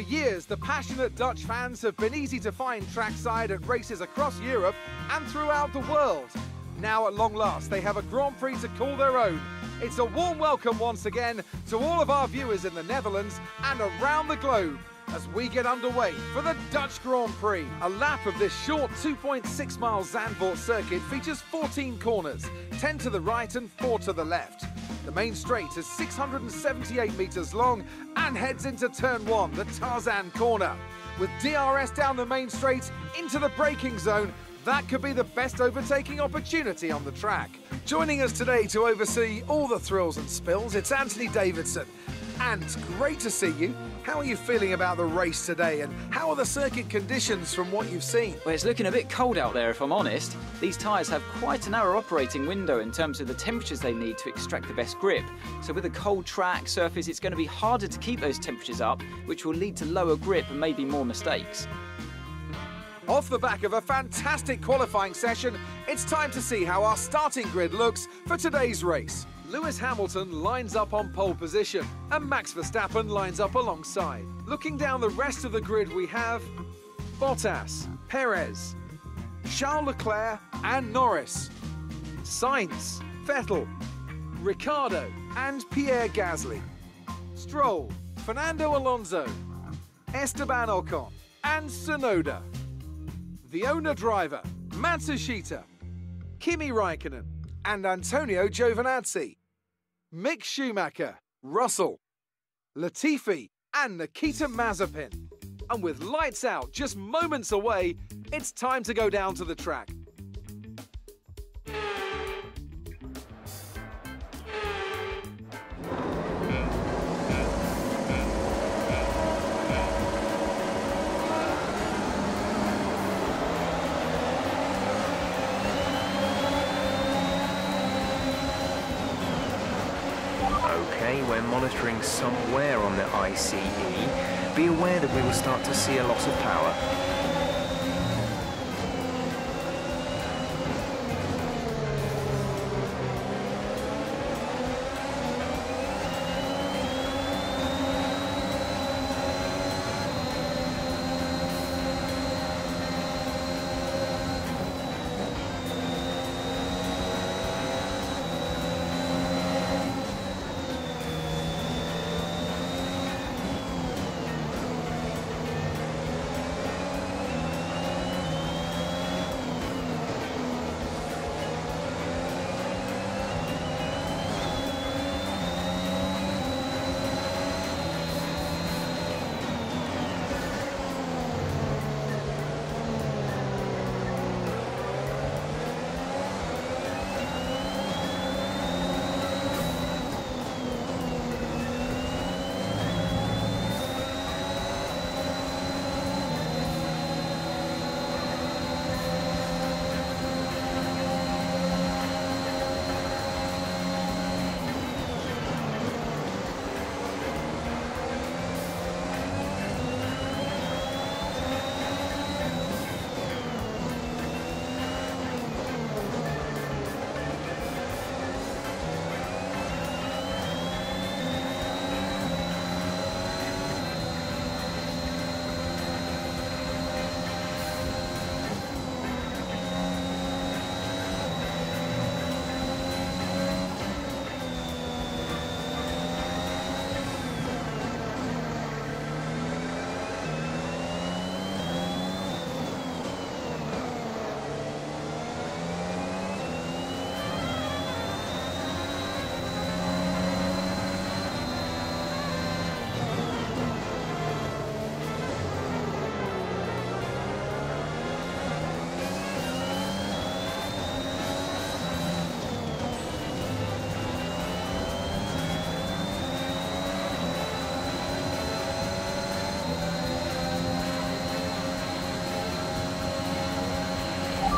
For years, the passionate Dutch fans have been easy to find trackside at races across Europe and throughout the world. Now, at long last, they have a Grand Prix to call their own. It's a warm welcome once again to all of our viewers in the Netherlands and around the globe as we get underway for the Dutch Grand Prix. A lap of this short 2.6-mile Zandvoort circuit features 14 corners, 10 to the right and 4 to the left. The main straight is 678 metres long and heads into turn 1, the Tarzan corner. With DRS down the main straight into the braking zone, that could be the best overtaking opportunity on the track. Joining us today to oversee all the thrills and spills, it's Anthony Davidson. And great to see you. How are you feeling about the race today, and how are the circuit conditions from what you've seen? Well, it's looking a bit cold out there, if I'm honest. These tyres have quite a narrow operating window in terms of the temperatures they need to extract the best grip. So with a cold track surface, it's going to be harder to keep those temperatures up, which will lead to lower grip and maybe more mistakes. Off the back of a fantastic qualifying session, it's time to see how our starting grid looks for today's race. Lewis Hamilton lines up on pole position, and Max Verstappen lines up alongside. Looking down the rest of the grid, we have Bottas, Perez, Charles Leclerc and Norris, Sainz, Vettel, Ricciardo and Pierre Gasly, Stroll, Fernando Alonso, Esteban Ocon and Tsunoda. The owner-driver, Matsushita, Kimi Raikkonen and Antonio Giovinazzi, Mick Schumacher, Russell, Latifi and Nikita Mazepin. And with lights out just moments away, it's time to go down to the track. We're monitoring somewhere on the ICE. Be aware that we will start to see a loss of power.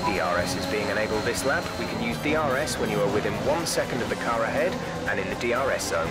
DRS is being enabled this lap. We can use DRS when you are within 1 second of the car ahead and in the DRS zone.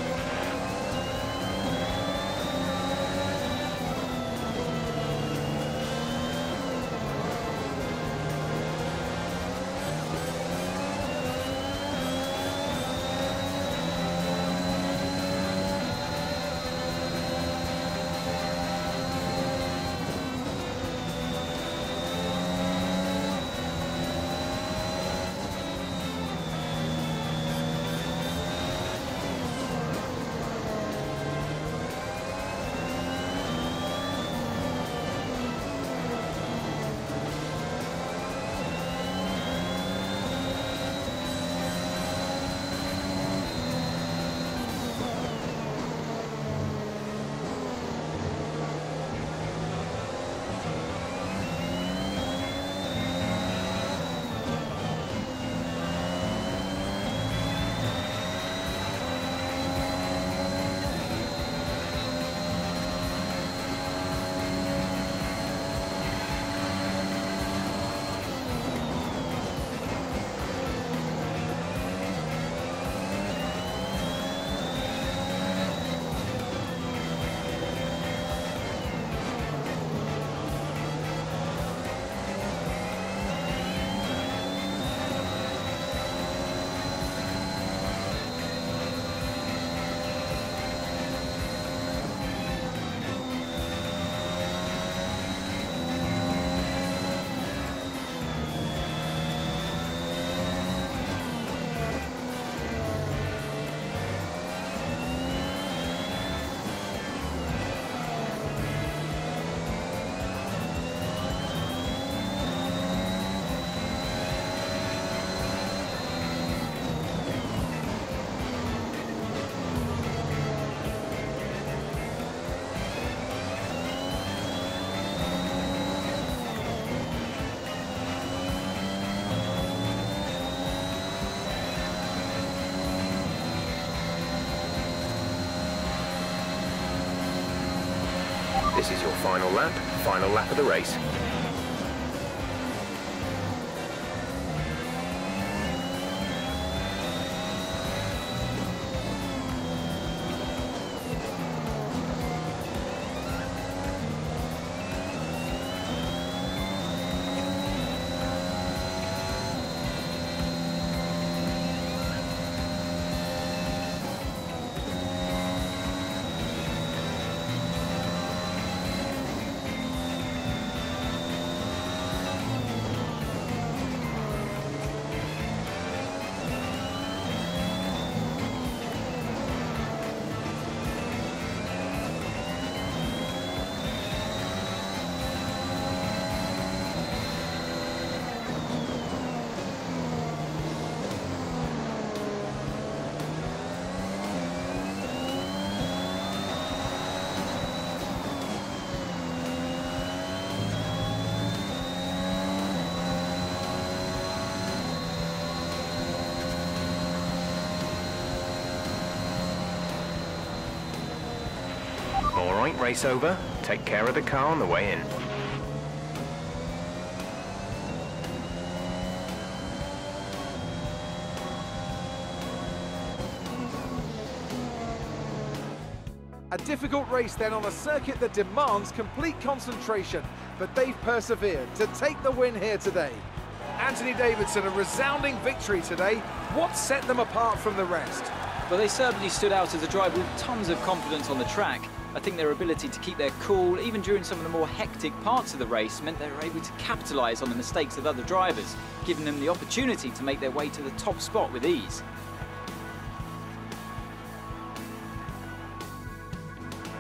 This is your final lap of the race. All right, race over. Take care of the car on the way in. A difficult race then on a circuit that demands complete concentration, but they've persevered to take the win here today. Anthony Davidson, a resounding victory today. What set them apart from the rest? Well, they certainly stood out as a driver with tons of confidence on the track. I think their ability to keep their cool, even during some of the more hectic parts of the race, meant they were able to capitalise on the mistakes of other drivers, giving them the opportunity to make their way to the top spot with ease.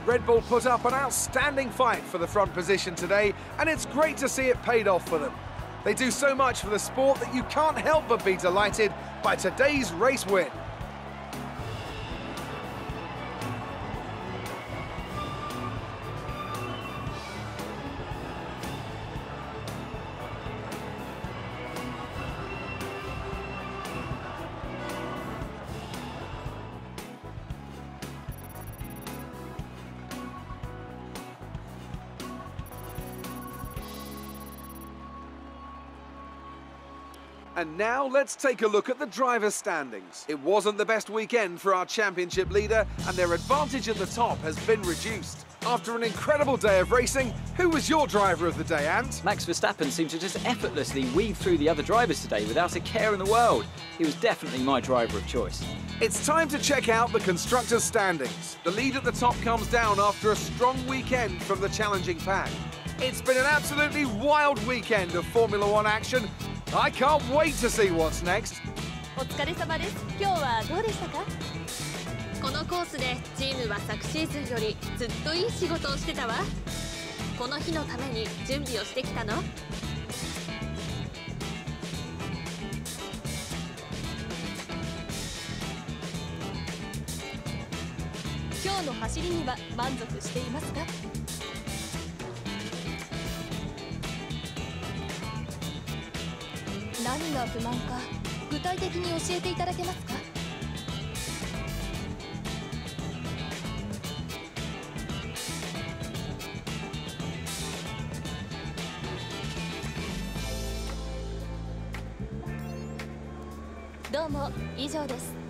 Red Bull put up an outstanding fight for the front position today, and it's great to see it paid off for them. They do so much for the sport that you can't help but be delighted by today's race win. And now let's take a look at the driver's standings. It wasn't the best weekend for our championship leader, and their advantage at the top has been reduced. After an incredible day of racing, who was your driver of the day, Ant? Max Verstappen seemed to just effortlessly weave through the other drivers today without a care in the world. He was definitely my driver of choice. It's time to check out the Constructor Standings. The lead at the top comes down after a strong weekend from the challenging pack. It's been an absolutely wild weekend of Formula One action. I can't wait to see what's next. お疲れ様です。今日はどうでしたか？このコースでチームは昨シーズンよりずっといい仕事をしてたわ。この日のために準備をしてきたの？今日の走りには満足していますか？何が不満か具体的に教えていただけますか？どうも以上です。